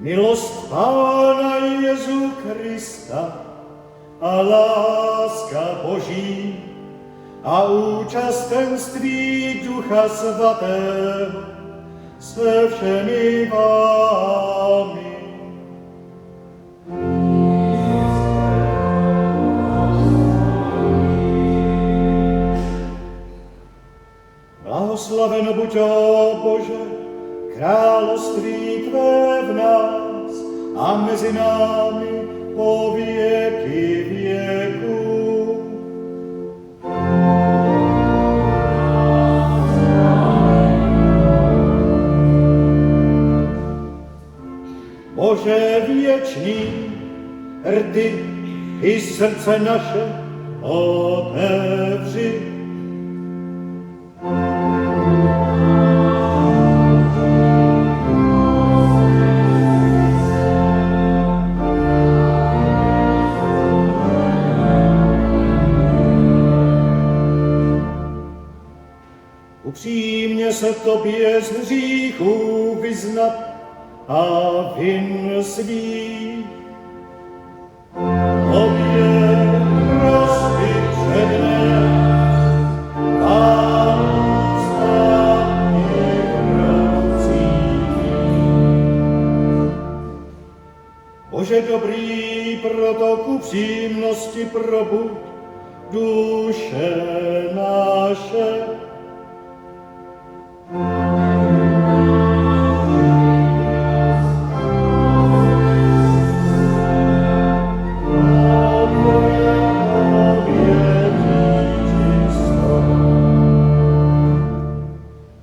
Milost Pána Jezu Krista a láska Boží a účastenství Ducha Svatého se všemi vámi. Blahoslaven buď, ó Bože, království Tvé v nás a mezi námi po věky věků. Bože věčný, rty i srdce naše otevři. Upřímně se Tobě z hříchů vyznat a vin svých. Tobě prosty předné a ústami vroucích. Bože dobrý, proto k upřímnosti probuď duše naše.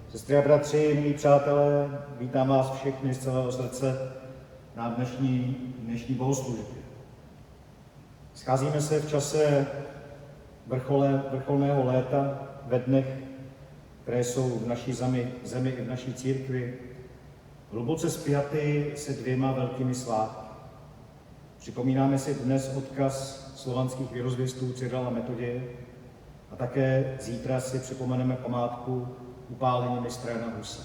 Sestry a bratři, milí přátelé, vítám vás všechny z celého srdce na dnešní bohoslužbě. Scházíme se v čase vrcholného léta, ve dnech, které jsou v naší zemi i v naší církvi, hluboce spjaty se dvěma velkými svátky. Připomínáme si dnes odkaz slovanských věrozvěstů Cyrila a Metoděje a také zítra si připomeneme památku upálení mistra Jana Husa.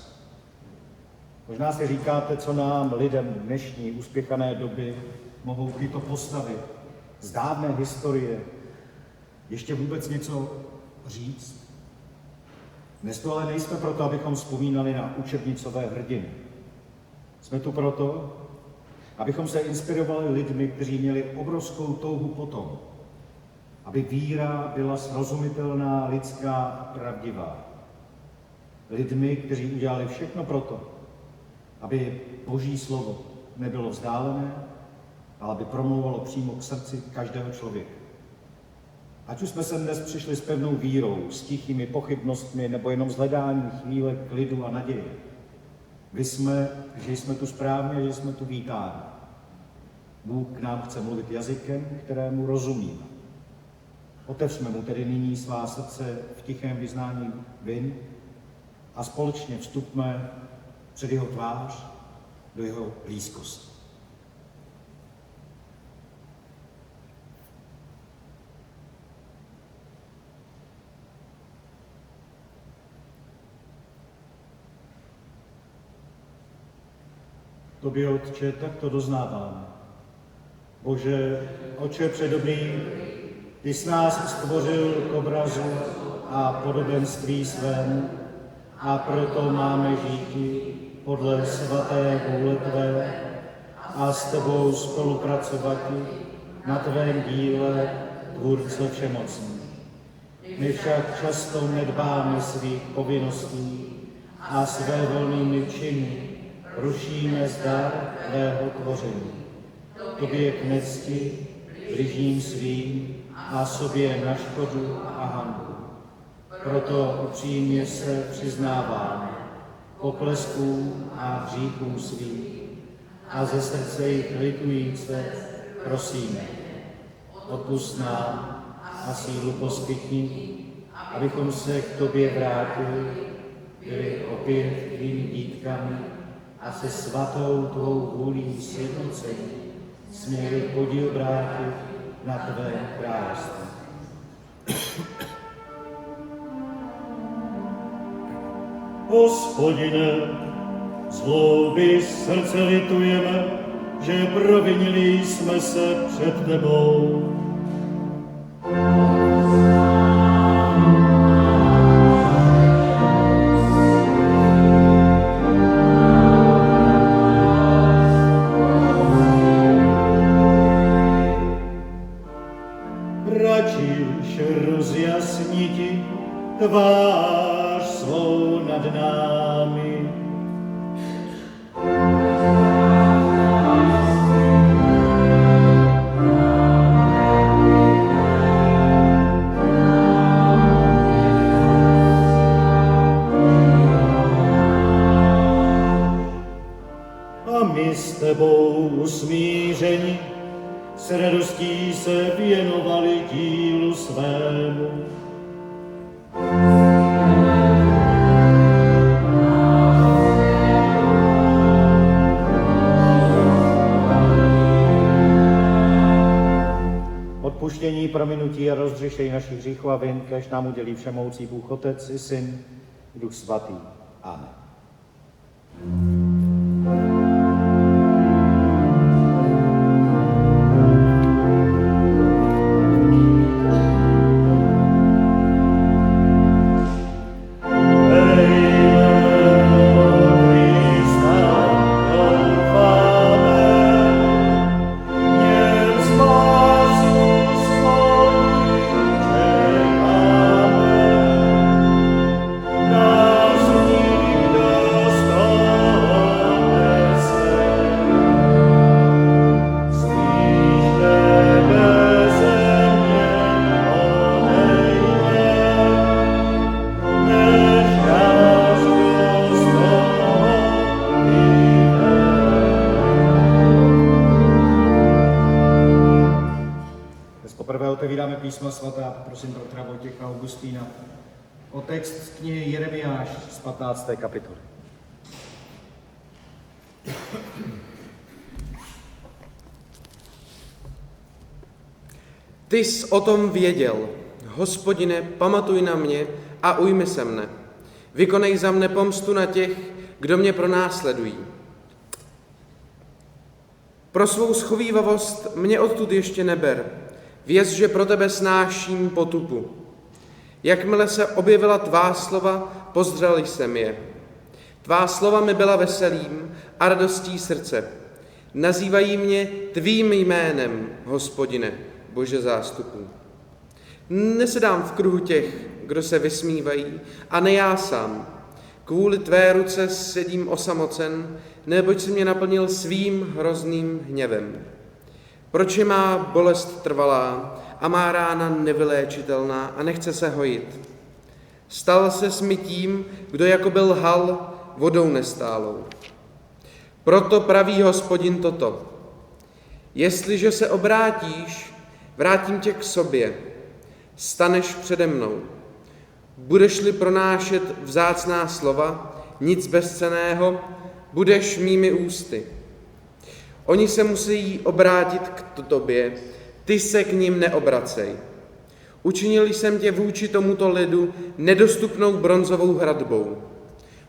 Možná si říkáte, co nám lidem dnešní uspěchané doby mohou tyto postavy z dávné historie ještě vůbec něco říct. Dnes tu ale nejsme proto, abychom vzpomínali na učebnicové hrdiny. Jsme tu proto, abychom se inspirovali lidmi, kteří měli obrovskou touhu potom, aby víra byla srozumitelná, lidská a pravdivá. Lidmi, kteří udělali všechno proto, aby Boží slovo nebylo vzdálené, ale aby promlouvalo přímo k srdci každého člověka. Ať už jsme sem dnes přišli s pevnou vírou, s tichými pochybnostmi nebo jenom s hledáním chvíle klidu a naděje, vysme, že jsme tu správně, že jsme tu vítáni. Bůh k nám chce mluvit jazykem, kterému rozumíme. Otevřme mu tedy nyní svá srdce v tichém vyznání vin a společně vstupme před jeho tvář do jeho blízkosti. Tobě, Otče, takto doznáváme. Bože, Otče předobný, ty jsi nás stvořil k obrazu a podobenství svému a proto máme žíti podle svaté vůle Tvé a s Tebou spolupracovati na Tvém díle Tvůrce všemocný. My však často nedbáme svých povinností a své volnými činy rušíme zdar Tvého tvoření. Tobě k necti, bližním svým a sobě na škodu a hanbu. Proto upřímně se přiznáváme pokleskům a hříchům svým a ze srdce jich litujíce prosíme. Odpusť nám a sílu poskytni, abychom se k Tobě vrátili, byli opět Tvými dítkami a se svatou Tvou vůlí sjednocení směli podíl vrátit na Tvém království. Hospodine, zloby srdce litujeme že provinili jsme se před tebou. Radíš rozjasniti tvář svou nad námi. A my s tebou usmířeni s radostí se věnovali dílu svému. Odpuštění, prominutí a rozřešení našich hříchů a vin, kéž nám udělí všemohoucí Bůh Otec i Syn i Duch Svatý. Amen. Otevíráme písma svatá, prosím bratra Vojtěcha Augustína, o text z knihy Jeremiáš z 15. kapitoly. Ty jsi o tom věděl, Hospodine, pamatuj na mě a ujmi se mne. Vykonej za mne pomstu na těch, kdo mě pronásledují. Pro svou schovívavost mě odtud ještě neber. Věz, že pro tebe snáším potupu. Jakmile se objevila tvá slova, pozdřel jsem je. Tvá slova mi byla veselím a radostí srdce. Nazývají mě tvým jménem, Hospodine, Bože zástupů. Nesedám v kruhu těch, kdo se vysmívají, a ne já sám. Kvůli tvé ruce sedím osamocen, neboť jsi mě naplnil svým hrozným hněvem. Proč je má bolest trvalá a má rána nevyléčitelná a nechce se hojit? Stal ses mi tím, kdo jako byl lhal, vodou nestálou. Proto praví Hospodin toto. Jestliže se obrátíš, vrátím tě k sobě, staneš přede mnou. Budeš-li pronášet vzácná slova, nic bezcenného, budeš mými ústy. Oni se musí obrátit k tobě, ty se k nim neobracej. Učinil jsem tě vůči tomuto lidu nedostupnou bronzovou hradbou.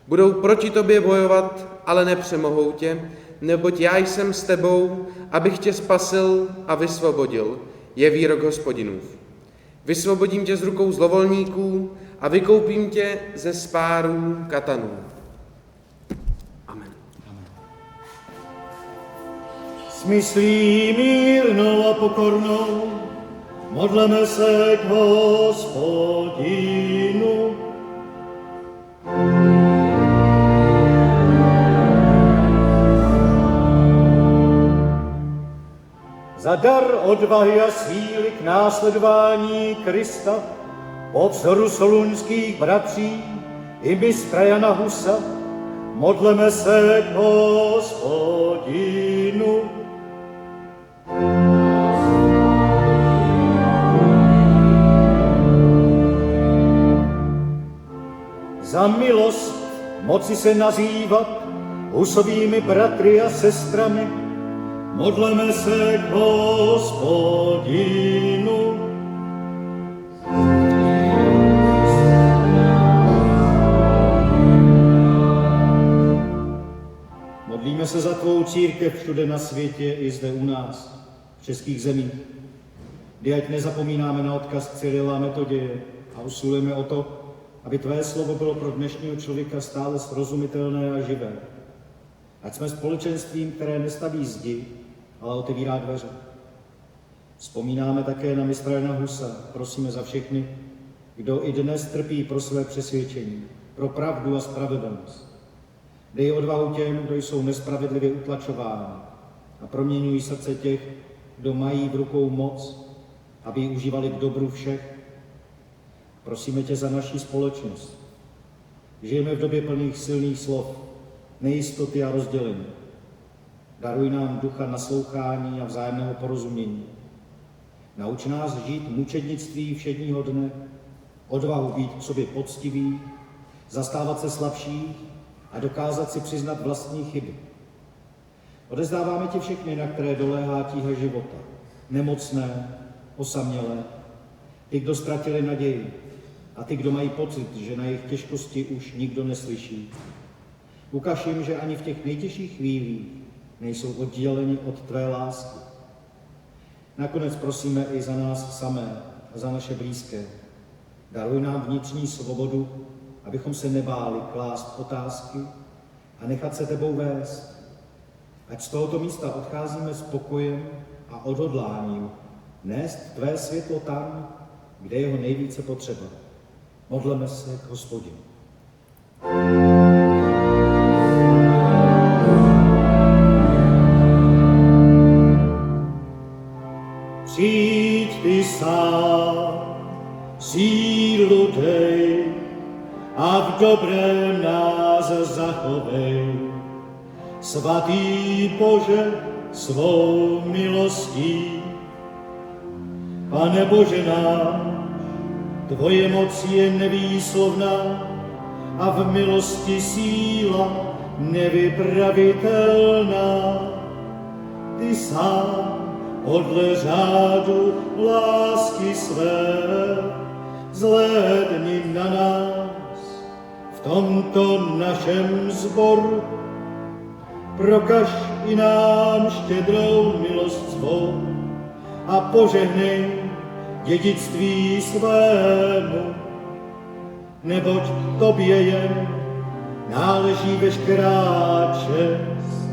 Budou proti tobě bojovat, ale nepřemohou tě, neboť já jsem s tebou, abych tě spasil a vysvobodil, je výrok Hospodinův. Vysvobodím tě z rukou zlovolníků a vykoupím tě ze spárů katanů. Amen. S myslí mírnou a pokornou modleme se k Hospodinu. Za dar odvahy a síly k následování Krista po vzoru solunských bratří i mistra Jana Husa modleme se k Hospodinu. Za milost moci se nazývat Husovými bratry a sestrami modleme se k Hospodinu. Modlíme se za tvou církev všude na světě i zde u nás, v českých zemích, kdy ať nezapomínáme na odkaz Cyrila a Metoděje a usilujeme o to, aby tvé slovo bylo pro dnešního člověka stále srozumitelné a živé. Ať jsme společenstvím, které nestaví zdi, ale otevírá dveře. Vzpomínáme také na mistra Jana Husa, prosíme za všechny, kdo i dnes trpí pro své přesvědčení, pro pravdu a spravedlnost. Dej odvahu těm, kdo jsou nespravedlivě utlačováni a proměňují srdce těch, kdo mají v rukou moc, aby ji užívali k dobru všech. Prosíme tě za naši společnost. Žijeme v době plných silných slov, nejistoty a rozdělení. Daruj nám ducha naslouchání a vzájemného porozumění. Nauč nás žít mučednictví všedního dne, odvahu být k sobě poctivý, zastávat se slabších a dokázat si přiznat vlastní chyby. Odezdáváme ti všechny, na které doléhá tíha života, nemocné, osamělé, ty, kdo ztratili naději a ty, kdo mají pocit, že na jejich těžkosti už nikdo neslyší. Ukaž jim, že ani v těch nejtěžších chvílích nejsou odděleni od tvé lásky. Nakonec prosíme i za nás samé a za naše blízké. Daruj nám vnitřní svobodu, abychom se nebáli klást otázky a nechat se tebou vést. Ať z tohoto místa odcházíme s pokojem a odhodláním nést tvé světlo tam, kde je ho nejvíce potřeba. Modleme se k Hospodinu. Přijď ty sám, sílu dej a v dobrém nás zachovej. Svatý Bože, svou milostí. Pane Bože náš, tvoje moc je nevýslovná a v milosti síla nevypravitelná. Ty sám podle řádu lásky své zhlédni na nás v tomto našem sboru. Prokaž i nám štědrou milost svou a požehnej dědictví svému, neboť tobě jen náleží veškerá čest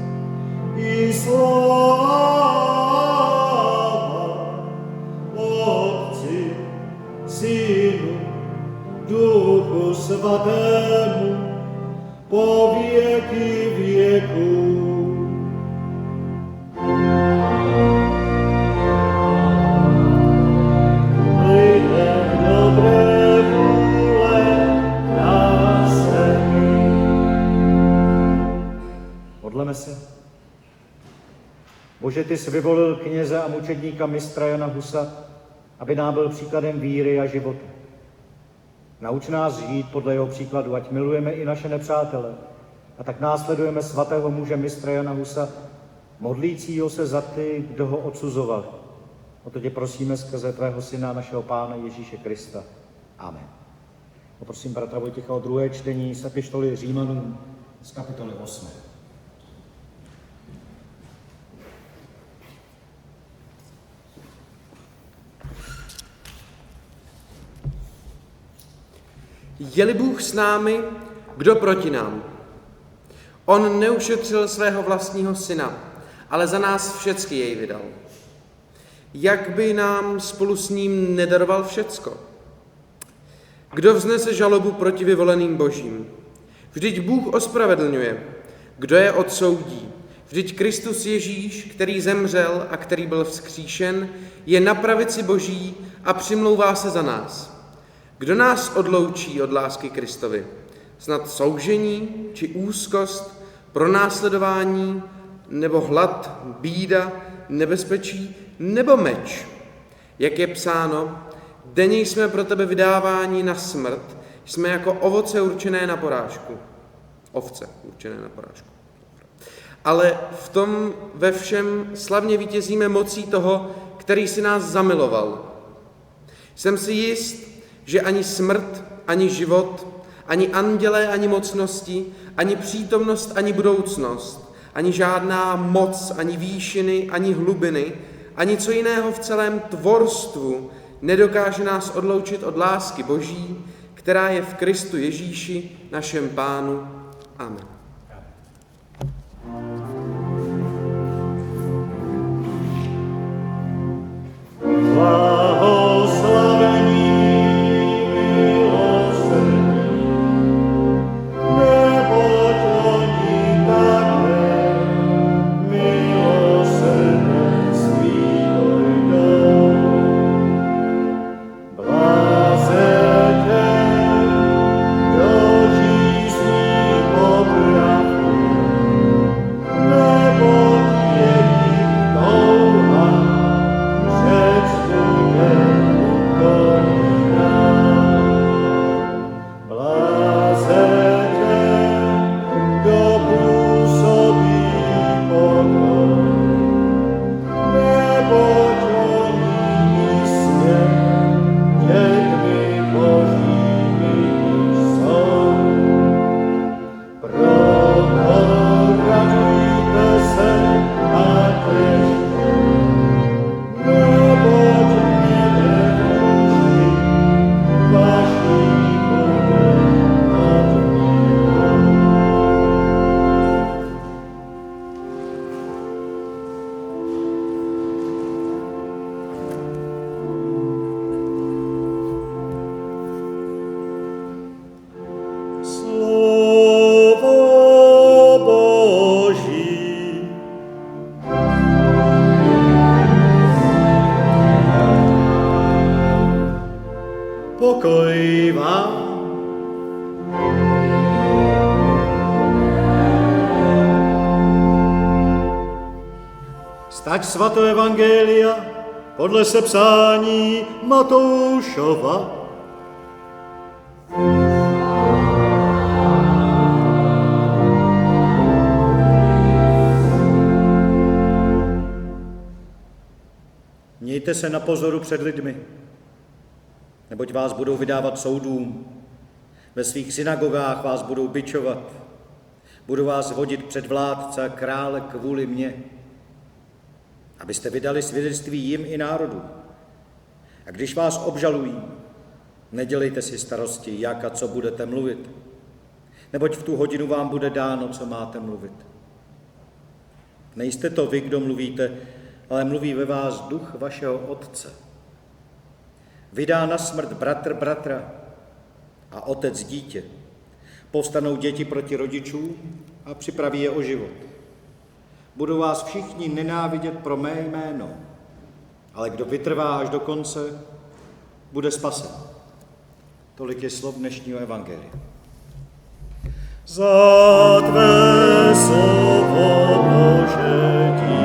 i sláva Otci, Synu, Duchu Svatému po věky věků. Lidem dobré vůle nás Modleme se. Bože, ty jsi vyvolil kněze a mučedníka mistra Jana Husa, aby nám byl příkladem víry a života. Nauč nás žít podle jeho příkladu, ať milujeme i naše nepřátele. A tak následujeme svatého muže mistra Jana Husa, modlícího se za ty, kdo ho odsuzovali. O to tě prosíme skrze tvého syna, našeho Pána Ježíše Krista. Amen. Poprosím bratra Vojtěcha o druhé čtení z epištoly Římanům z kapitoly 8. Je-li Bůh s námi, kdo proti nám? On neušetřil svého vlastního syna, ale za nás všecky jej vydal. Jak by nám spolu s ním nedaroval všecko? Kdo vznese žalobu proti vyvoleným Božím? Vždyť Bůh ospravedlňuje. Kdo je odsoudí? Vždyť Kristus Ježíš, který zemřel a který byl vzkříšen, je na pravici Boží a přimlouvá se za nás. Kdo nás odloučí od lásky Kristovi? Snad soužení, či úzkost, pronásledování, nebo hlad, bída, nebezpečí, nebo meč? Jak je psáno, denně jsme pro tebe vydáváni na smrt, jsme jako ovoce určené na porážku. Ovce určené na porážku. Ale v tom ve všem slavně vítězíme mocí toho, který si nás zamiloval. Jsem si jist, že ani smrt, ani život, ani andělé, ani mocnosti, ani přítomnost, ani budoucnost, ani žádná moc, ani výšiny, ani hlubiny, ani co jiného v celém tvorstvu nedokáže nás odloučit od lásky Boží, která je v Kristu Ježíši, našem Pánu. Amen. Pokoj vám. Stať svatého evangelia podle sepsání Matoušova. Mějte se na pozoru před lidmi, neboť vás budou vydávat soudům, ve svých synagogách vás budou bičovat, budou vás vodit před vládce a krále kvůli mně, abyste vydali svědectví jim i národu. A když vás obžalují, nedělejte si starosti, jak a co budete mluvit, neboť v tu hodinu vám bude dáno, co máte mluvit. Nejste to vy, kdo mluvíte, ale mluví ve vás duch vašeho Otce. Vydá na smrt bratr bratra a otec dítě. Povstanou děti proti rodičům a připraví je o život. Budou vás všichni nenávidět pro mé jméno, ale kdo vytrvá až do konce, bude spasen. Tolik je slov dnešního evangelia. Za tvé slovo, Bože, díky.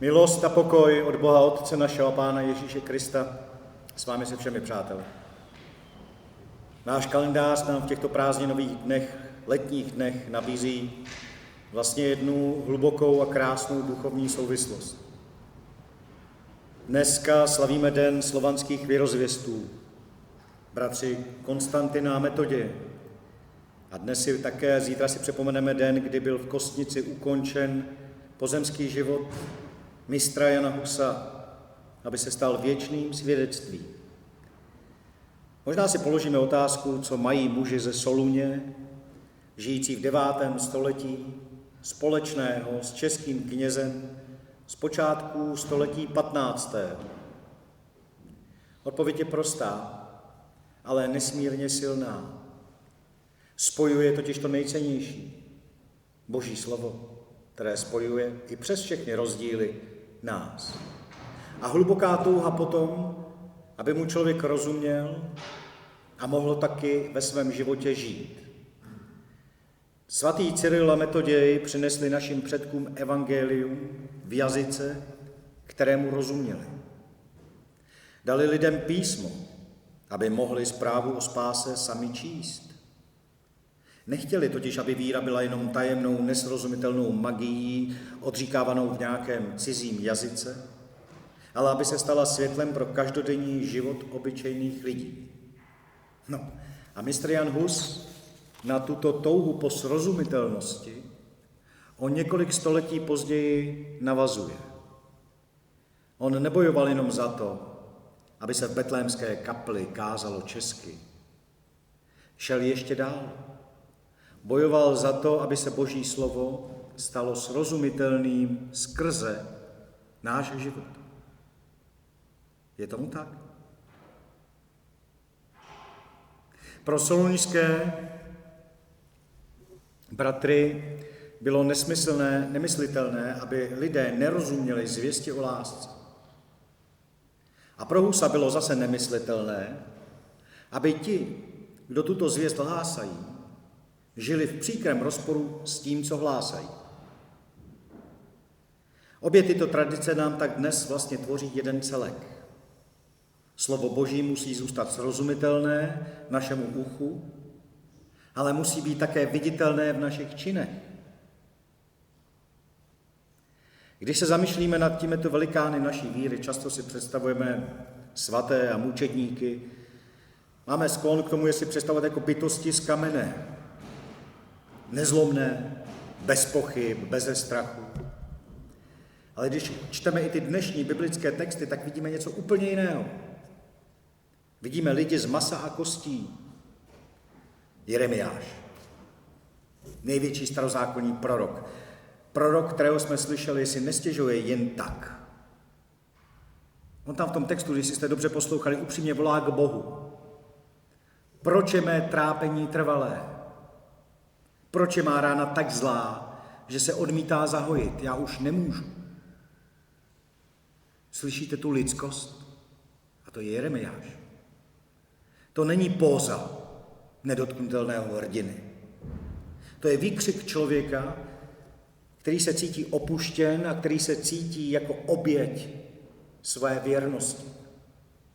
Milost a pokoj od Boha Otce našeho Pána Ježíše Krista s vámi se všemi, přáteli. Náš kalendář nám v těchto prázdninových dnech, letních dnech nabízí vlastně jednu hlubokou a krásnou duchovní souvislost. Dneska slavíme den slovanských věrozvěstů, bratři Konstantina a Metoděje. A zítra si připomeneme den, kdy byl v Kostnici ukončen pozemský život mistra Jana Husa, aby se stal věčným svědectvím. Možná si položíme otázku, co mají muži ze Soluně, žijící v 9. století, společného s českým knězem z počátku století 15. Odpověď je prostá, ale nesmírně silná. Spojuje totiž to nejcennější, Boží slovo, které spojuje i přes všechny rozdíly nás. A hluboká touha potom, aby mu člověk rozuměl a mohl taky ve svém životě žít. Svatý Cyril a Metoděj přinesli našim předkům evangelium v jazyce, kterému rozuměli. Dali lidem písmo, aby mohli zprávu o spáse sami číst. Nechtěli totiž, aby víra byla jenom tajemnou, nesrozumitelnou magií, odříkávanou v nějakém cizím jazyce, ale aby se stala světlem pro každodenní život obyčejných lidí. No a mistr Jan Hus na tuto touhu po srozumitelnosti o několik století později navazuje. On nebojoval jenom za to, aby se v betlémské kapli kázalo česky. Šel ještě dál. Bojoval za to, aby se Boží slovo stalo srozumitelným skrze náš život. Je tomu tak? Pro solunské bratry bylo nemyslitelné, aby lidé nerozuměli zvěsti o lásce. A pro Husa bylo zase nemyslitelné, aby ti, kdo tuto zvěst hlásají, žili v příkrém rozporu s tím, co hlásají. Obě tyto tradice nám tak dnes vlastně tvoří jeden celek. Slovo Boží musí zůstat srozumitelné našemu uchu, ale musí být také viditelné v našich činech. Když se zamýšlíme nad těmito velikány naší víry, často si představujeme svaté a mučedníky. Máme sklon k tomu, jestli představovat jako bytosti z kamene. Nezlomné, bez pochyb, bez strachu. Ale když čteme i ty dnešní biblické texty, tak vidíme něco úplně jiného. Vidíme lidi z masa a kostí. Jeremiáš, největší starozákonní prorok. Prorok, kterého jsme slyšeli, si nestěžuje jen tak. On tam v tom textu, když jste dobře poslouchali, upřímně volá k Bohu. Proč je mé trápení trvalé? Proč je má rána tak zlá, že se odmítá zahojit? Já už nemůžu. Slyšíte tu lidskost? A to je Jeremiáš. To není póza nedotknutelného hrdiny. To je výkřik člověka, který se cítí opuštěn a který se cítí jako oběť své věrnosti.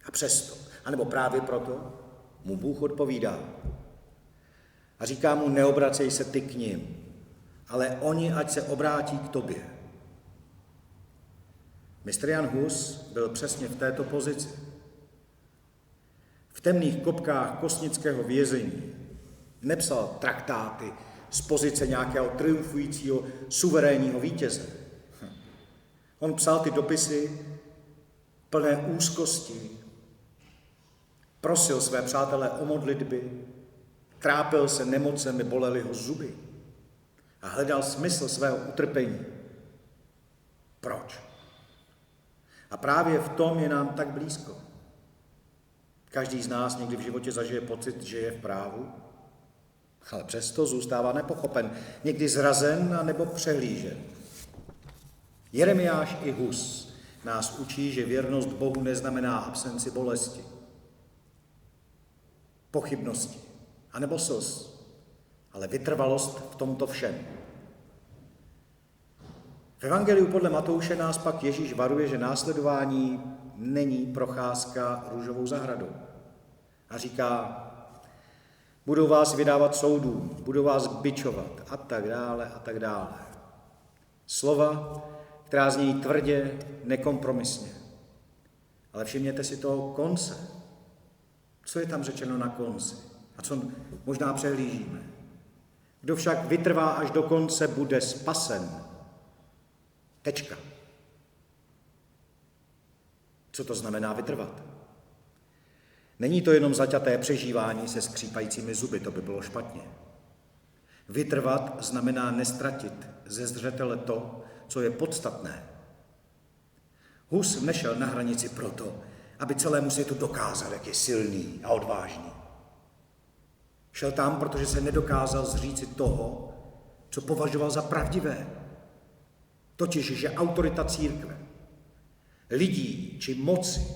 A přesto, anebo právě proto, mu Bůh odpovídá. A říká mu, neobracej se ty k nim, ale oni ať se obrátí k tobě. Mistr Jan Hus byl přesně v této pozici. V temných kopkách kostnického vězení nepsal traktáty z pozice nějakého triumfujícího suverénního vítěze. On psal ty dopisy plné úzkosti, prosil své přátelé o modlitby, trápil se nemocemi, bolely ho zuby a hledal smysl svého utrpení. Proč? A právě v tom je nám tak blízko. Každý z nás někdy v životě zažije pocit, že je v právu, ale přesto zůstává nepochopen, někdy zrazen a nebo přehlížen. Jeremiáš i Hus nás učí, že věrnost Bohu neznamená absenci bolesti, pochybnosti anebo slz, ale vytrvalost v tomto všem. V Evangeliu podle Matouše nás pak Ježíš varuje, že následování není procházka růžovou zahradou. A říká, budou vás vydávat soudům, budou vás bičovat a tak dále a tak dále. Slova, která znějí tvrdě, nekompromisně. Ale všimněte si toho konce. Co je tam řečeno na konci? A co možná přehlížíme? Kdo však vytrvá až do konce, bude spasen. Tečka. Co to znamená vytrvat? Není to jenom zaťaté přežívání se skřípajícími zuby, to by bylo špatně. Vytrvat znamená nestratit ze zřetele to, co je podstatné. Hus nešel na hranici proto, aby celému světu dokázal, jak je silný a odvážný. Šel tam, protože se nedokázal zříci toho, co považoval za pravdivé. Totiž, že autorita církve, lidí či moci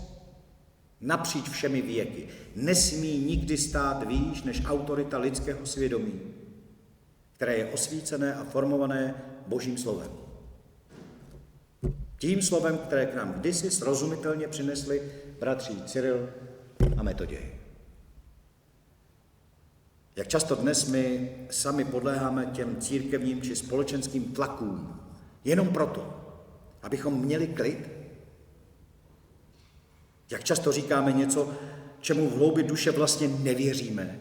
napříč všemi věky nesmí nikdy stát výš než autorita lidského svědomí, které je osvícené a formované Božím slovem. Tím slovem, které k nám kdysi srozumitelně přinesli bratři Cyril a Metoděj. Jak často dnes my sami podléháme těm církevním či společenským tlakům jenom proto, abychom měli klid? Jak často říkáme něco, čemu v hloubi duše vlastně nevěříme,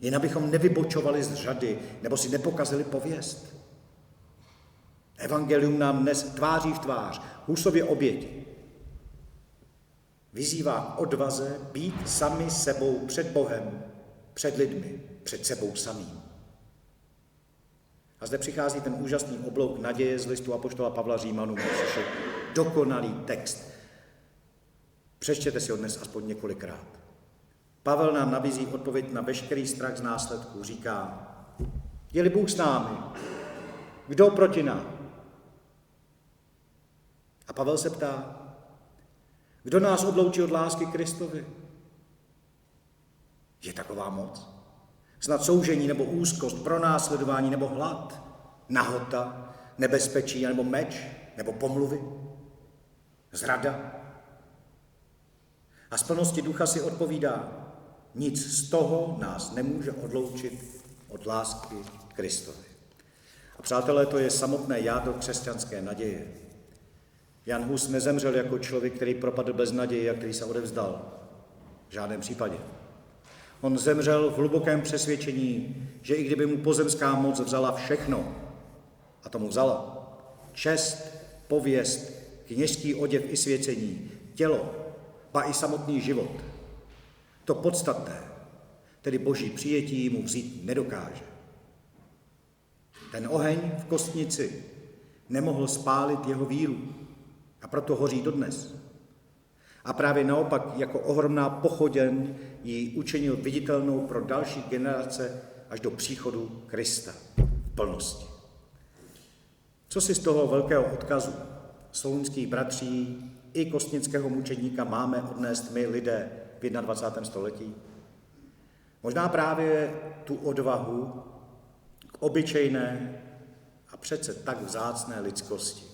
jen abychom nevybočovali z řady nebo si nepokazili pověst. Evangelium nám dnes tváří v tvář Husově oběti vyzývá k odvaze být sami sebou před Bohem, před lidmi, před sebou samým. A zde přichází ten úžasný oblouk naděje z listu apoštola Pavla Římanům, což je dokonalý text. Přečtěte si ho dnes aspoň několikrát. Pavel nám nabízí odpověď na veškerý strach z následků. Říká, je-li Bůh s námi, kdo proti nám? A Pavel se ptá, kdo nás odloučí od lásky Kristovi? Je taková moc? Snad soužení nebo úzkost, pronásledování nebo hlad, nahota, nebezpečí nebo meč nebo pomluvy, zrada? A z plnosti ducha si odpovídá, nic z toho nás nemůže odloučit od lásky Kristovi. A přátelé, to je samotné jádro křesťanské naděje. Jan Hus nezemřel jako člověk, který propadl bez naděje a který se odevzdal. V žádném případě. On zemřel v hlubokém přesvědčení, že i kdyby mu pozemská moc vzala všechno, a tomu vzala, čest, pověst, kněžský oděv i svěcení, tělo, ba i samotný život, to podstatné, tedy boží přijetí, mu vzít nedokáže. Ten oheň v kostnici nemohl spálit jeho víru a proto hoří dodnes. A právě naopak jako ohromná pochodeň ji učinil viditelnou pro další generace až do příchodu Krista v plnosti. Co si z toho velkého odkazu solunských bratří i kostnického mučedníka máme odnést my lidé v 21. století? Možná právě tu odvahu k obyčejné a přece tak vzácné lidskosti.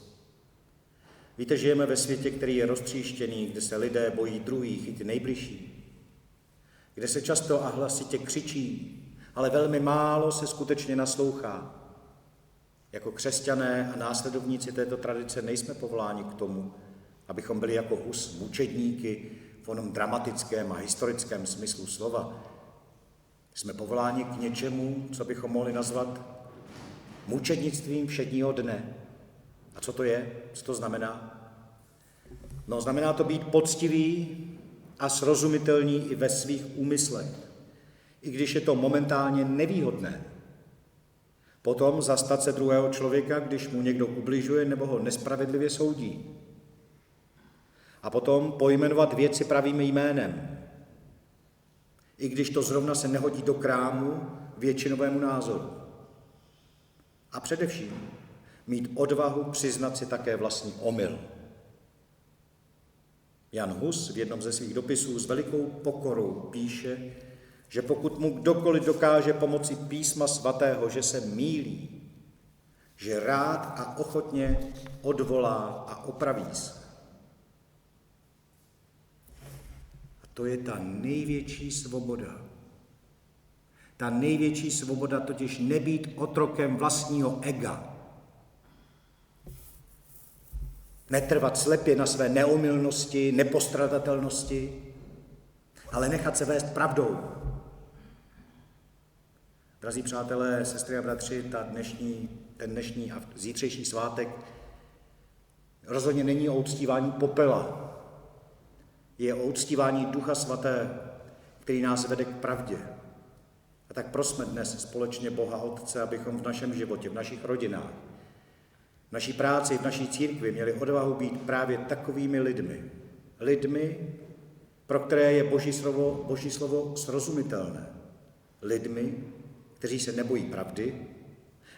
Víte, žijeme ve světě, který je roztříštěný, kde se lidé bojí druhých, i ty nejbližší, kde se často a hlasitě křičí, ale velmi málo se skutečně naslouchá. Jako křesťané a následovníci této tradice nejsme povoláni k tomu, abychom byli jako Hus mučedníky v onom dramatickém a historickém smyslu slova. Jsme povoláni k něčemu, co bychom mohli nazvat mučednictvím všedního dne. A co to je? Co to znamená? No, znamená to být poctivý a srozumitelný i ve svých úmyslech, i když je to momentálně nevýhodné. Potom zastat se druhého člověka, když mu někdo ubližuje nebo ho nespravedlivě soudí. A potom pojmenovat věci pravým jménem, i když to zrovna se nehodí do krámu většinovému názoru. A především mít odvahu přiznat si také vlastní omyl. Jan Hus v jednom ze svých dopisů s velikou pokorou píše, že pokud mu kdokoliv dokáže pomocí písma svatého, že se mýlí, že rád a ochotně odvolá a opraví se. A to je ta největší svoboda. Ta největší svoboda totiž nebýt otrokem vlastního ega. Netrvat slepě na své neomylnosti, nepostradatelnosti, ale nechat se vést pravdou. Drazí přátelé, sestry a bratři, ten dnešní a zítřejší svátek rozhodně není o uctívání popela. Je o uctívání Ducha Svatého, který nás vede k pravdě. A tak prosme dnes společně Boha Otce, abychom v našem životě, v našich rodinách, v naší práci, v naší církvi měli odvahu být právě takovými lidmi. Lidmi, pro které je Boží slovo srozumitelné. Lidmi, kteří se nebojí pravdy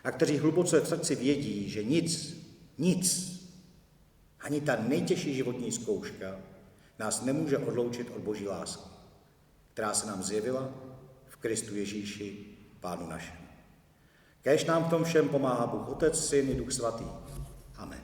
a kteří hluboce v srdci vědí, že nic, ani ta nejtěžší životní zkouška nás nemůže odloučit od Boží lásky, která se nám zjevila v Kristu Ježíši, Pánu našemu. Kéž nám v tom všem pomáhá Bůh Otec, Syn i Duch Svatý. Amen.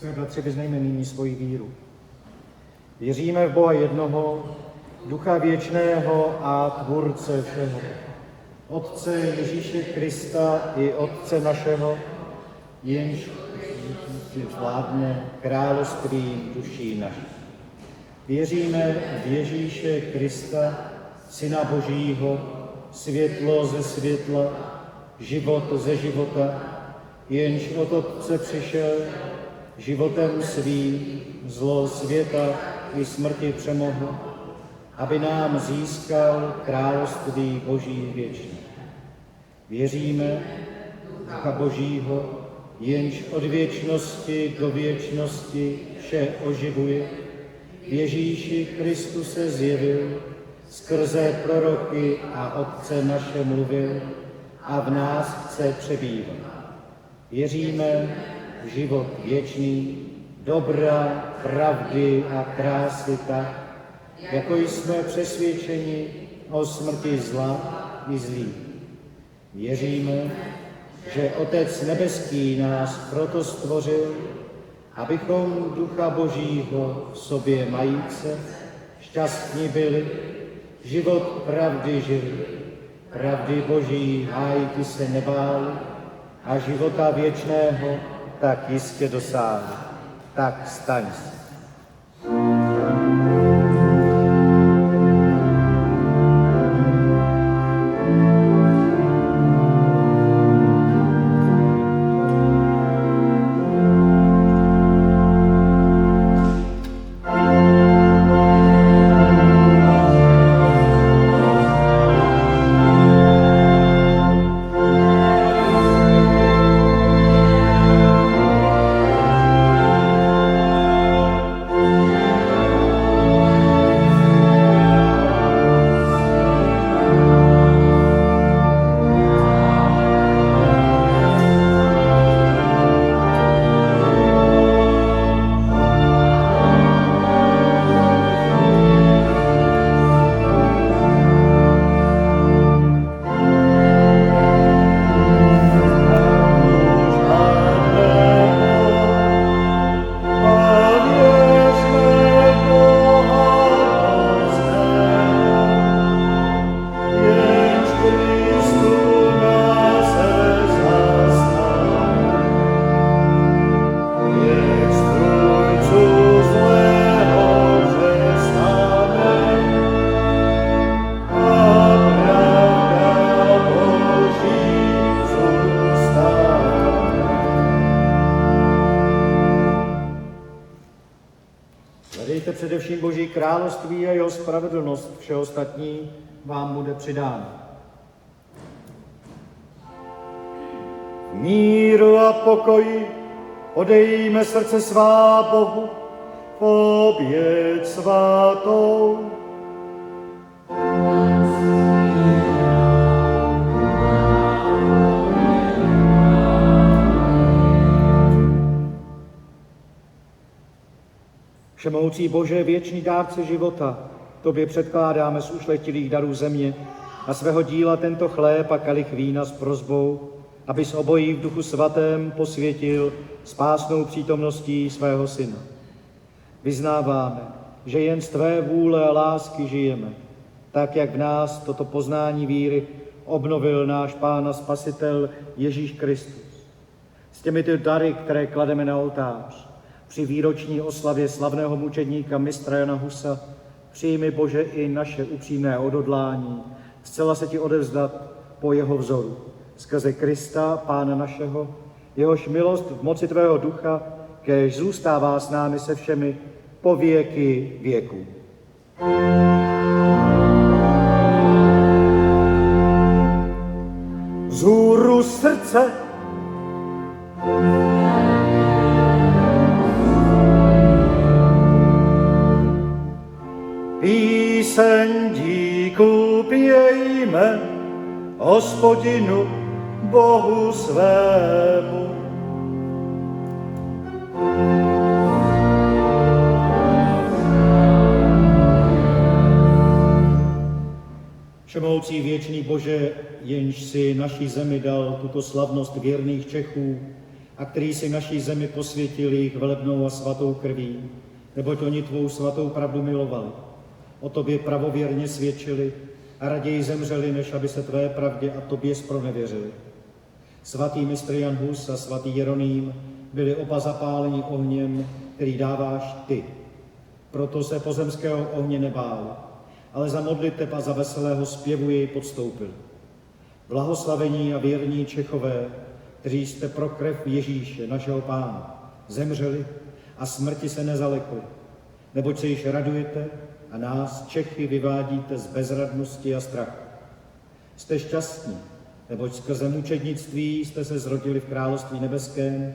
Své bratři, vyznejme nyní svoji víru. Věříme v Boha jednoho, Ducha věčného a Tvůrce všeho, Otce Ježíše Krista i Otce našeho, jenž vládne království duší naší. Věříme v Ježíše Krista, Syna Božího, světlo ze světla, život ze života, jenž od Otce přišel, životem svým zlo světa i smrti přemohl, aby nám získal království Boží věčné. Věříme Ducha Božího, jenž od věčnosti do věčnosti vše oživuje, v Ježíši Kristu se zjevil, skrze proroky a Otce naše mluvil a v nás chce přebývat. Věříme v život věčný, dobra, pravdy a krásy tak, jako jsme přesvědčeni o smrti zla i zlých. Věříme, že Otec nebeský nás proto stvořil, abychom Ducha Božího v sobě majíce šťastní byli, život pravdy žili, pravdy Boží hájiti se nebáli a života věčného tak jistě dosáhli. Tak staň se. Hledejte především Boží království a jeho spravedlnost, vše ostatní vám bude přidáno. V míru a pokoji odejme srdce svá Bohu, v oběť svátou. Všemohoucí Bože, věčný dárce života, Tobě předkládáme z ušlechtilých darů země a svého díla tento chléb a kalich vína s prosbou, abys obojí v Duchu Svatém posvětil spásnou přítomností svého Syna. Vyznáváme, že jen z Tvé vůle a lásky žijeme, tak jak v nás toto poznání víry obnovil náš Pán a Spasitel Ježíš Kristus. S těmito dary, které klademe na oltář, při výroční oslavě slavného mučedníka mistra Jana Husa, přijmi, Bože, i naše upřímné odhodlání, zcela se Ti odevzdat po jeho vzoru. Skrze Krista, Pána našeho, jehož milost v moci Tvého Ducha, kéž zůstává s námi se všemi po věky věků. Vzhůru srdce, píseň díku pějme Hospodinu Bohu svému. Všemohoucí věčný Bože, jenž si naší zemi dal tuto slavnost věrných Čechů a který si naší zemi posvětil jejich velebnou a svatou krví, neboť oni tvou svatou pravdu milovali. O tobě pravověrně svědčili a raději zemřeli, než aby se tvé pravdě a tobě zpronevěřili. Svatý mistr Jan Hus a svatý Jeroným byli oba zapáleni ohněm, který dáváš ty. Proto se pozemského ohně nebál, ale za modliteb a za veselého zpěvu jej podstoupil. Blahoslavení a věrní Čechové, kteří jste pro krev Ježíše, našeho Pána, zemřeli a smrti se nezalekli, neboť se již radujete a nás, Čechy, vyvádíte z bezradnosti a strachu. Jste šťastní, neboť skrze mučednictví jste se zrodili v království nebeském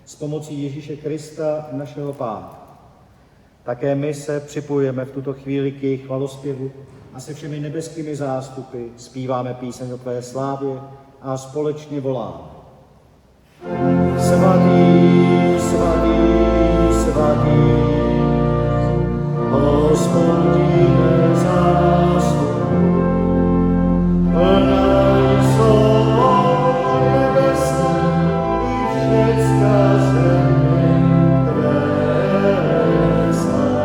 s pomocí Ježíše Krista, našeho Pána. Také my se připojujeme v tuto chvíli k jejich chvalospěvu a se všemi nebeskými zástupy zpíváme píseň o tvé slávě a společně voláme. Svatý, svatý, svatý, Hospodine zástupu, plná jsou nebesa i všecká země tvé slávy.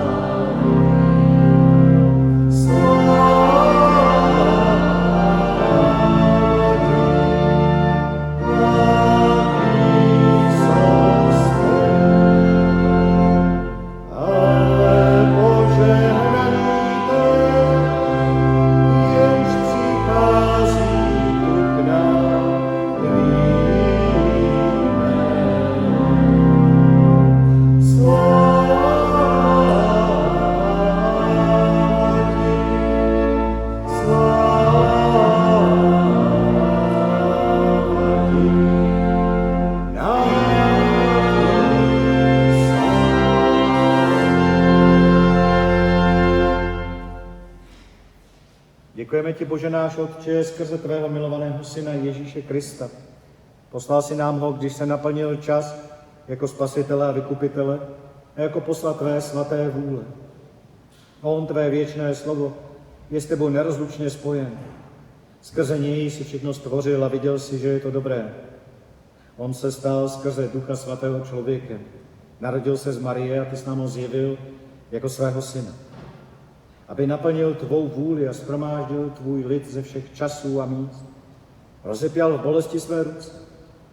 Děkujeme ti, Bože náš Otče, skrze tvého milovaného Syna Ježíše Krista. Poslal si nám ho, když se naplnil čas jako spasitele a vykupitele a jako posla tvé svaté vůle. On, tvé věčné slovo, je s tebou nerozlučně spojen. Skrze něj si všechno stvořil a viděl si, že je to dobré. On se stal skrze Ducha Svatého člověkem. Narodil se z Marie a ty jsi nám ho zjevil jako svého syna. Aby naplnil tvou vůli a shromáždil tvůj lid ze všech časů a míst. Rozepěl v bolesti své ruce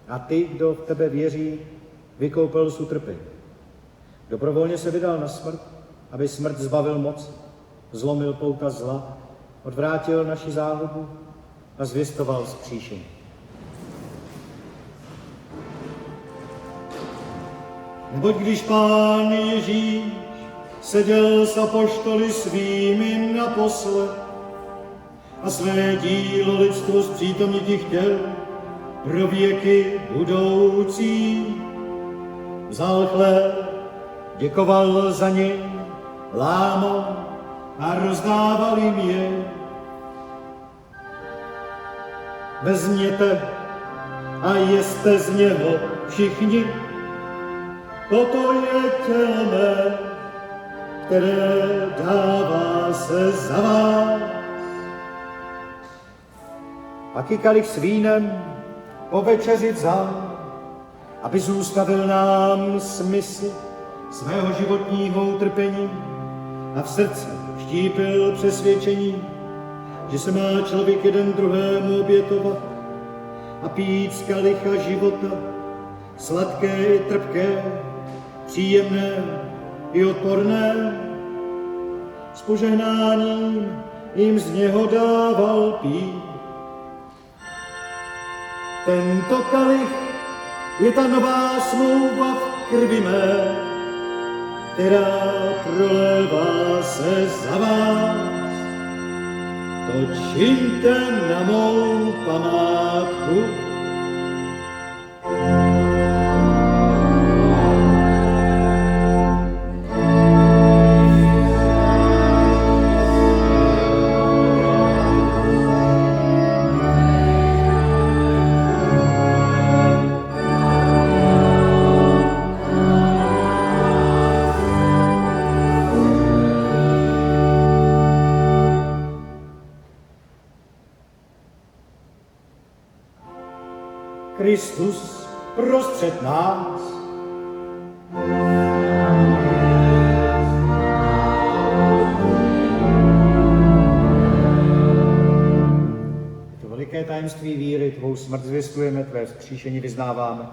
a ty, kdo v tebe věří, vykoupil z utrpení. Dobrovolně se vydal na smrt, aby smrt zbavil moc, zlomil pouta zla, odvrátil naši záhubu a zvěstoval vzkříšení. Neboť když Pán Ježíš seděl s apoštoly svými naposled a své dílo lidstvu zpřítomnit chtěl pro věky budoucí. Vzal chléb, děkoval za něj, lámal a rozdával jim je. Vezměte a jeste z něho všichni, toto je tělo mé, které dává se za vás. Pak i kalich s vínem po večeři vzal, aby zůstavil nám smysl svého životního utrpení a v srdci vštípil přesvědčení, že se má člověk jeden druhému obětovat a pít z kalicha života, sladké i trpké, příjemné i odporné. S požehnáním jim z něho dával pít. Tento kalich je ta nová smlouva v krvi mé, která prolévá se za vás. To čiňte na mou památku. Kristus prostřed nás. To veliké tajemství víry, tvou smrt zvěstujeme, tvé vzkříšení vyznáváme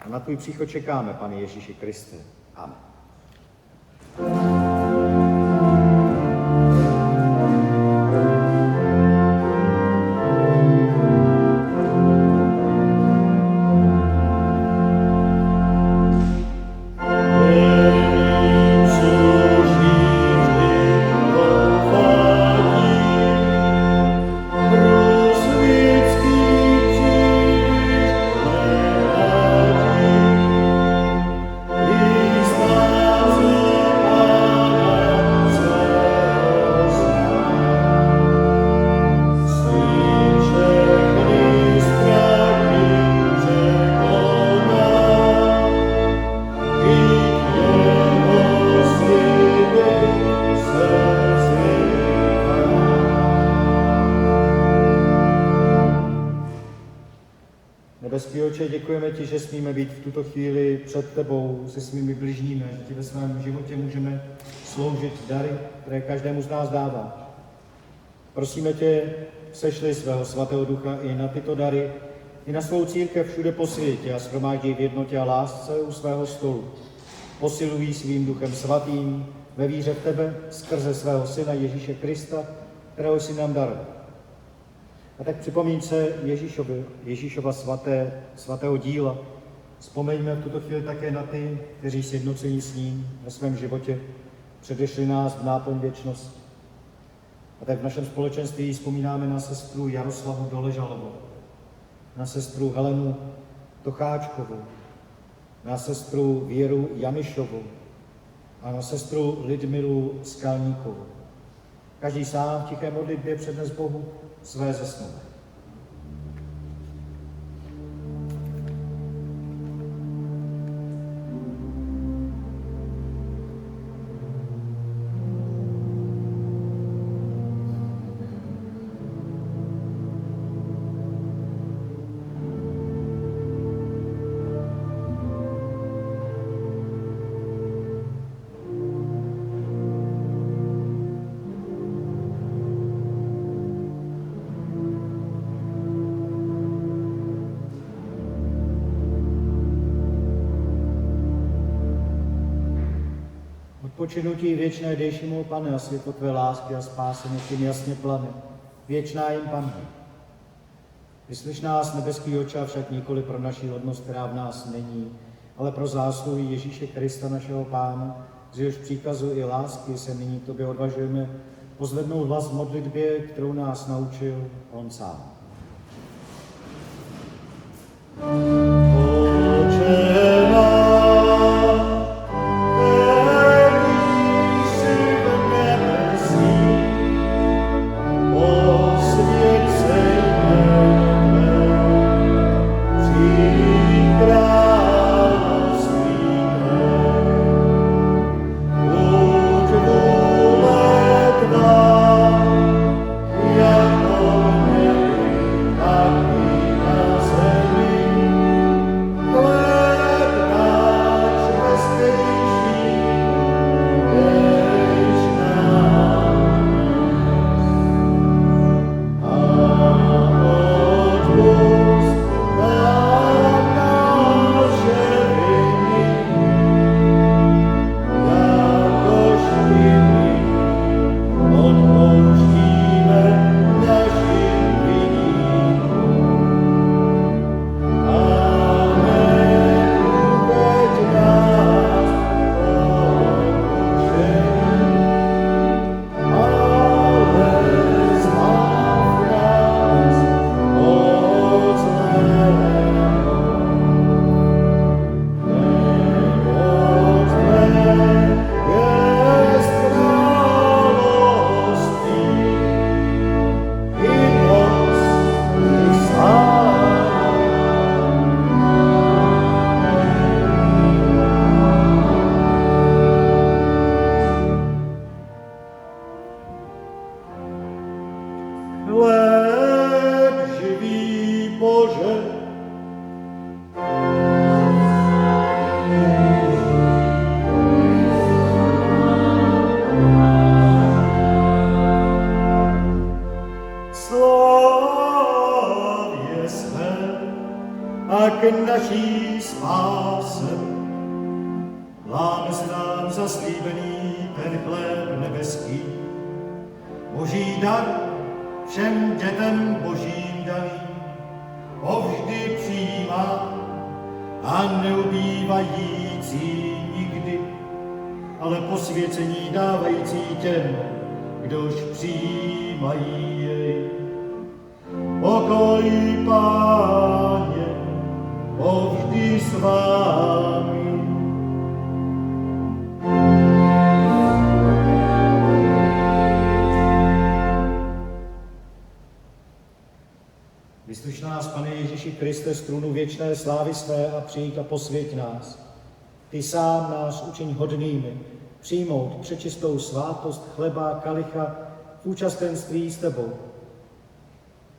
a na tvůj příchod čekáme, Pane Ježíši Kriste. Amen. Nebeský Otče, děkujeme ti, že smíme být v tuto chvíli před tebou se svými bližními, že ti ve svém životě můžeme sloužit dary, které každému z nás dává. Prosíme tě, sešli svého svatého ducha i na tyto dary, i na svou církev všude po světě a shromáždí v jednotě a lásce u svého stolu. Posilují svým duchem svatým ve víře v tebe skrze svého syna Ježíše Krista, kterého jsi nám dal. A tak připomíň se Ježíšova svatého díla. Vzpomeňme v tuto chvíli také na ty, kteří sjednocení s ním ve svém životě předešli nás v náplň věčnosti. A tak v našem společenství vzpomínáme na sestru Jaroslavu Doležalovou, na sestru Helenu Tocháčkovou, na sestru Věru Janišovou a na sestru Lidmilu Skalníkovou. Každý sám v tiché modlitbě přednes Bohu své zesnulé. Odpočinutí věčné dejšímu, Pane, a světlo tvé lásky a spásy tím jasně plane. Věčná jim, Pane. Vyslyš nás, nebeský Otče, však nikoli pro naši hodnost, která v nás není, ale pro zásluhy Ježíše Krista, našeho Pána, z jehož příkazu i lásky se nyní k tobě odvažujeme pozvednout hlas v modlitbě, kterou nás naučil on sám. a k naší spáse. Láme se nám zaslíbený ten chléb nebeský, Boží dar všem dětem Božím daný, povždy přijímá a neubývající nikdy, ale posvěcení dávající těm, kdož přijímají jej. Pokoj, Páně, povždy s vámi. Vyslyš nás, Pane Ježíši Kriste, z trůnu věčné slávy své a přijď a posvěť nás. Ty sám nás učiň hodnými přijmout přečistou svátost chleba, kalicha v účastenství s tebou.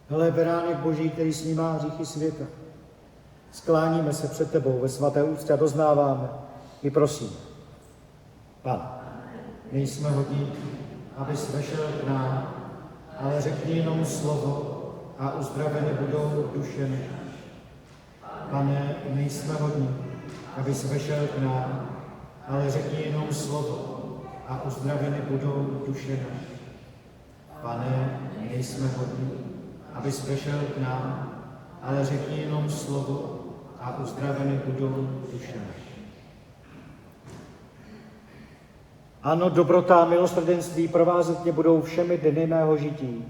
Hele, beránek Boží, který snímá hříchy světa. Skláníme se před tebou ve svaté úctě a doznáváme i prosím. Pane, nejsme hodní, abys vešel k nám, ale řekni jenom slovo a uzdraveny budou duše naše. Pane, nejsme hodní, abys vešel k nám, ale řekni jenom slovo a uzdraveny budou duše naše. Pane, nejsme hodní, abys vešel k nám, ale řekni jenom slovo a uzdraveny budou duše naše. Ano, dobrota a milosrdenství provázet mě budou všemi dny mého žití.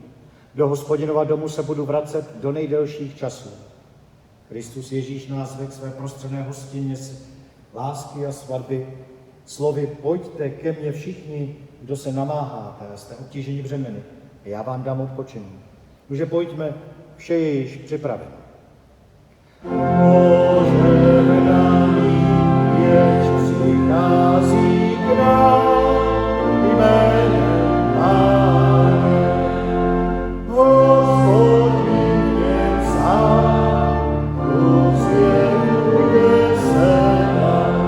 Do Hospodinova domu se budu vracet do nejdelších časů. Kristus Ježíš nás ve své prostředné hostině lásky a svatby slovy pojďte ke mně všichni, kdo se namáháte a jste obtíženi břemeny, a já vám dám odpočení. Takže pojďme, vše je již připraveno. Požehnaný, jež přichází k nám jménem Páně. Hospodin je sám, uzjevňuje se nám.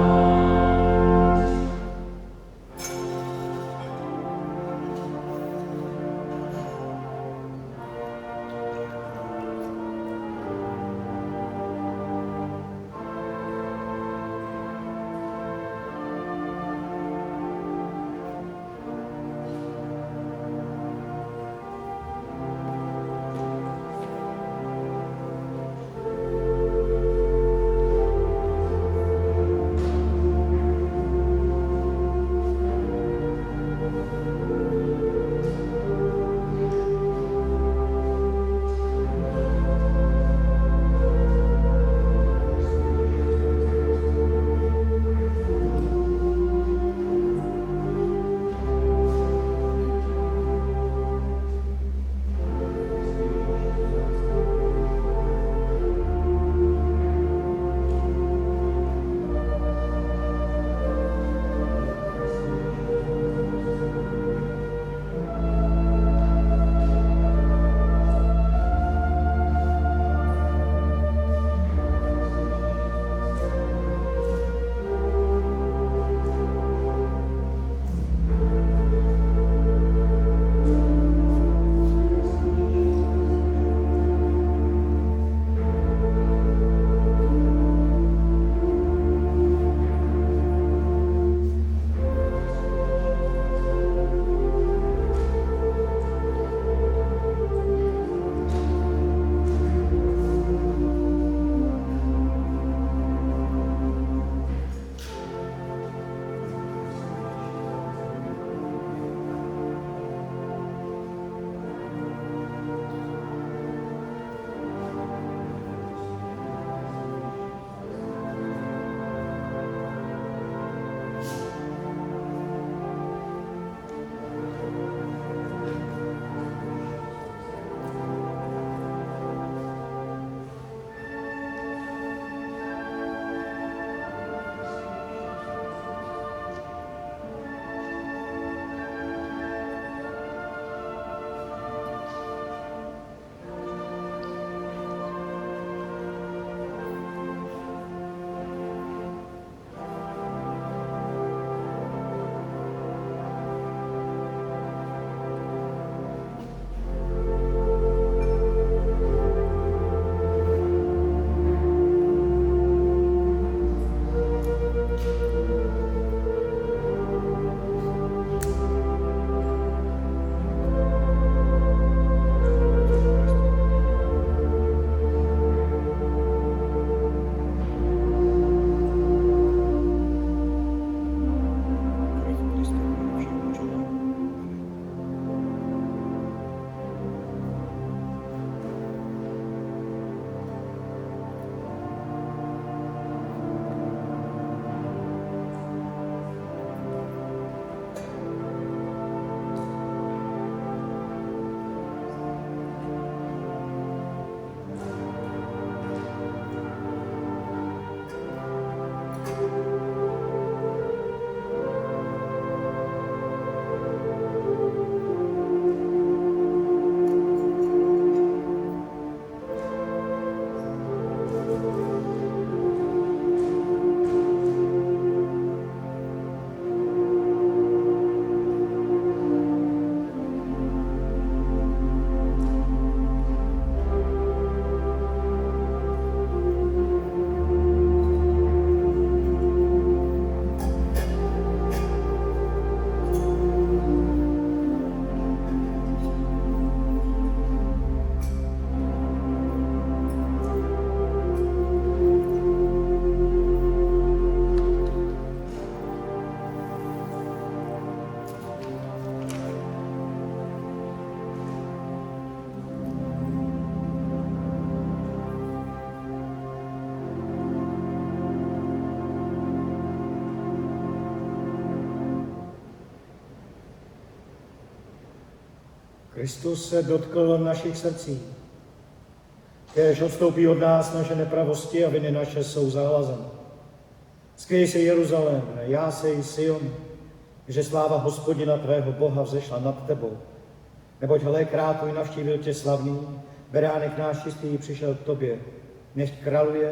Kristus se dotkl našich srdcí. Kéž odstoupí od nás naše nepravosti a viny naše jsou zahlazeny. Skvěj se Jeruzalém, jásej Sion, že sláva Hospodina tvého Boha vzešla nad tebou. Neboť hle, král tvůj navštívil tě slavný, beránek náš čistý přišel k tobě. Nechť králuje,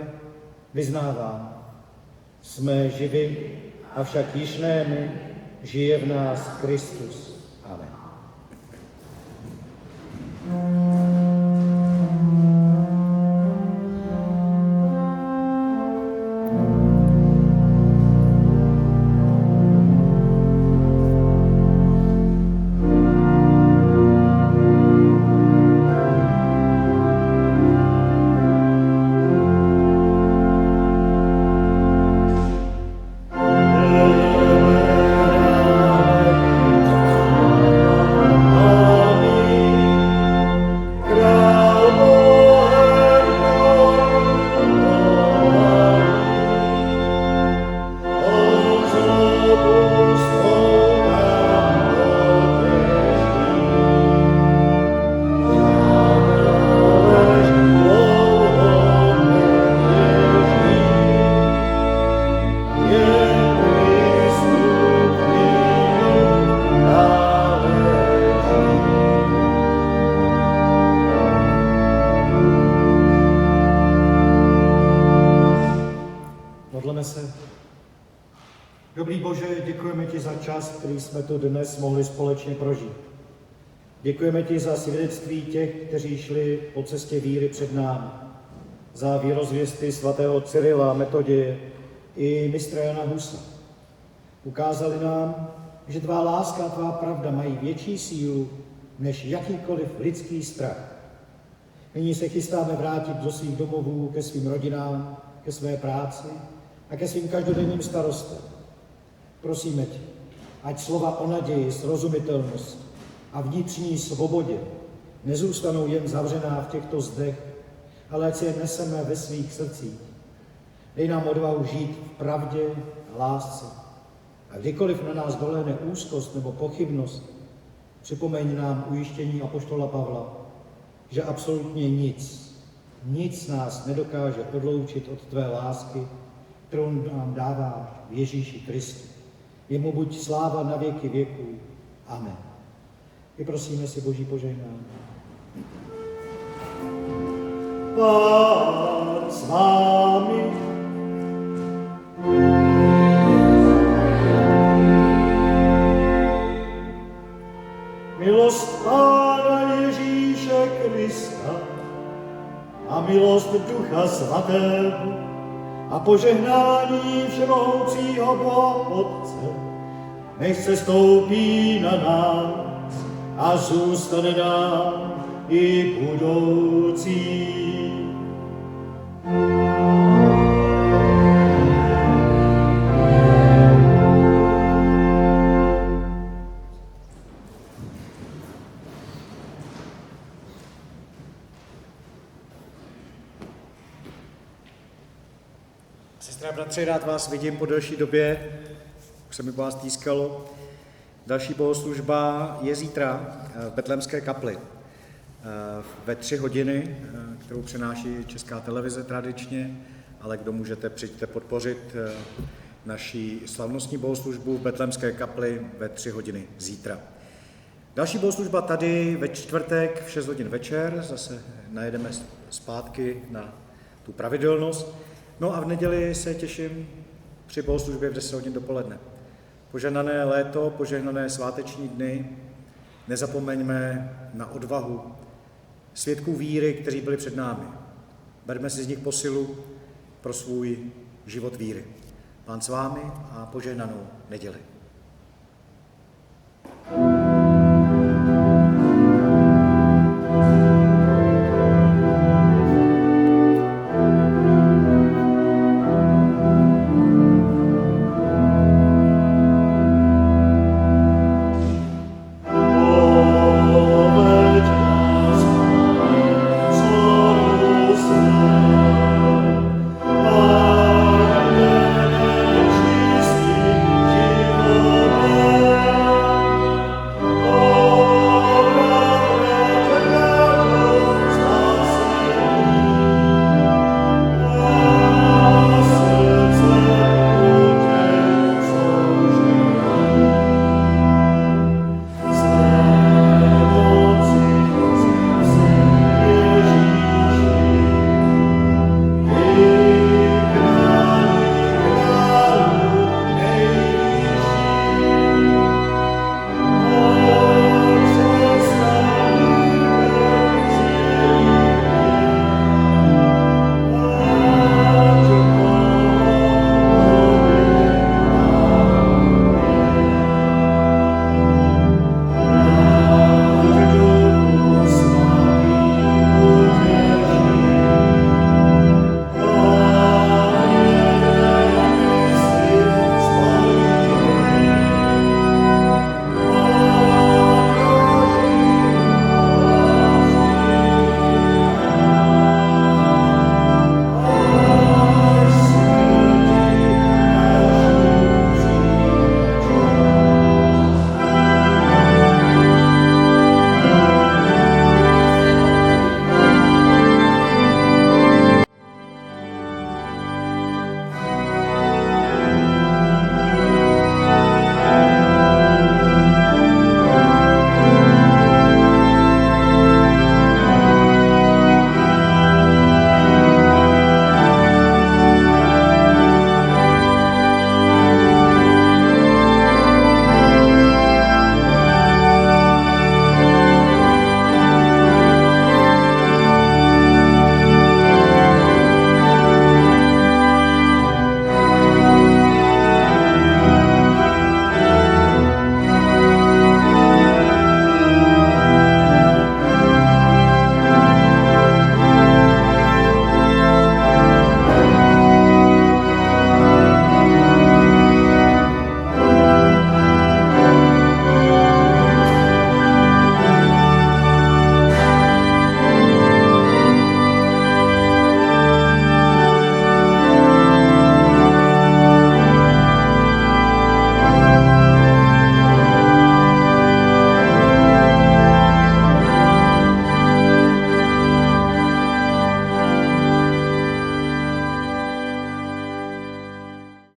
vyznávám. Jsme živi, avšak již ne my, žije v nás Kristus. Amen. Modleme se. Dobrý Bože, děkujeme ti za čas, který jsme tu dnes mohli společně prožít. Děkujeme ti za svědectví těch, kteří šli po cestě víry před námi, za věrozvěsty svatého Cyrila, Metoděje i mistra Jana Husa. Ukázali nám, že tvá láska a tvá pravda mají větší sílu než jakýkoliv lidský strach. Nyní se chystáme vrátit do svých domovů, ke svým rodinám, ke své práci a ke svým každodenním starostem. Prosíme tě, ať slova o naději, srozumitelnosti a vnitřní svobodě nezůstanou jen zavřená v těchto zdech, ale ať si je neseme ve svých srdcích. Dej nám odvahu žít v pravdě a lásce. A kdykoliv na nás dolehne úzkost nebo pochybnost, připomeň nám ujištění apoštola Pavla, že absolutně nic nás nedokáže odloučit od tvé lásky, kterou nám dáváš v Ježíši Kristu. Jemu buď sláva na věky věků. Amen. Vyprosíme si Boží požehnání. Pán s vámi. Milost Pána Ježíše Krista a milost Ducha Svatého a požehnání všemohoucího Boha Otce nech se stoupí na nás a zůstane nám i budoucí. Sestra, bratři, rád vás vidím po delší době, už se mi po vás týskalo. Další bohoslužba je zítra v Betlémské kapli ve 3 hodiny, kterou přenáší Česká televize tradičně, ale kdo můžete, přijďte podpořit naší slavnostní bohoslužbu v Betlémské kapli ve 3 hodiny zítra. Další bohoslužba tady ve čtvrtek v 6 hodin večer, zase najedeme zpátky na tu pravidelnost. No a v neděli se těším při bohoslužbě v 10 hodin dopoledne. Požehnané léto, požehnané sváteční dny, nezapomeňme na odvahu svědků víry, kteří byli před námi. Berme si z nich posilu pro svůj život víry. Pán s vámi a požehnanou neděli.